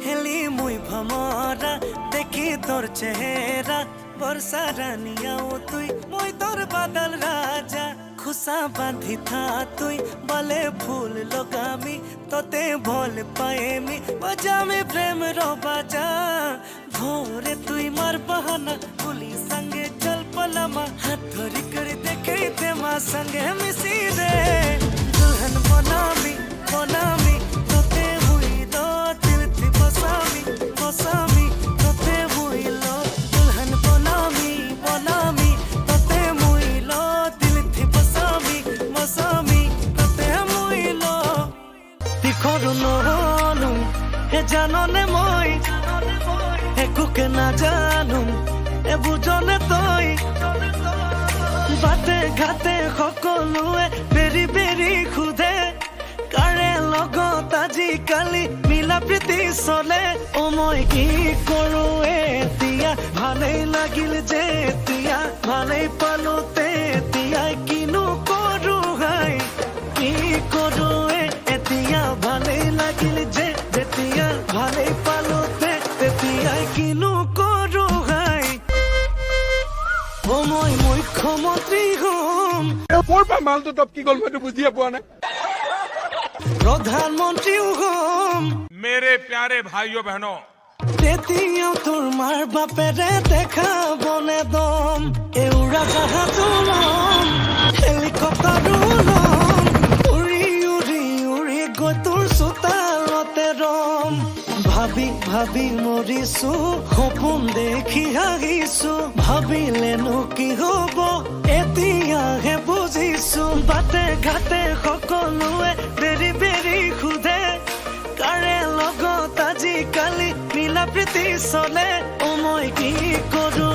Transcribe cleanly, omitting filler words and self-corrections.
হেলি মুই ভমরা দেখি তোর চেহারা বর্ষা রানিয়াও তুই মুই তোর বাদল রাজা খুশা বাঁধি থা তুই বলে ফুল লগামি তোতে ভোল পায়েমি বজামি প্রেম रो বাজা ভোরে তুই মার বাহানা পুলি সঙ্গে চল পলামা হাত ধরি করে দেখে তে মা সঙ্গে মিশি রে দুल्हन बनामी बनामी তোতে হুইলো দিল থি বসামি বসামি তোতে হুইলো দুल्हन बनामी बनामी তোতে মুইলো দিল থি বসামি বসামি তোতে মুইলো তিখরু নহনু হে জাননে মই একুকে না জানু এ বুঝনে তই বাটে ঘাটে সকলোৱে বেৰি বেৰি খুদে কাৰে লগত আজিকালি মিলা প্ৰীতি চলে অ মই কি কৰো এতিয়া ভালেই লাগিল যে এতিয়া ভালেই পালো তেতিয়া কিনো কৰো হাই কি কৰো এতিয়া ভালেই লাগিল যে যেতিয়া ভালেই পালো তেতিয়া কিনো কৰো হাই মই মুখ্যমন্ত্ৰী হম মোৰ পৰা মালটো তপ কি গ'ল মইতো বুজিয়ে পোৱা নাই প্ৰধানমন্ত্ৰীও হম मेरे प्यारे भाइयों बहनों তেতিয়াও তোৰ মাৰ বাপেৰে দেখাবনে দম এউৰা জাহাজো লম হেলিকপ্টাৰো লম উৰি উৰি উৰি গৈ তোৰ চোতালতে ৰম ভাবি ভাবি মৰিছো সপোন দেখি হাঁহিছো ভাবিলেনো কি হব এতিয়াহে বুজিছো বাটে ঘাটে সকলোৱে বেৰি বেৰি খুদে কাৰে লগত আজিকালি মিলা প্ৰীতি চলে অ মই কি কৰো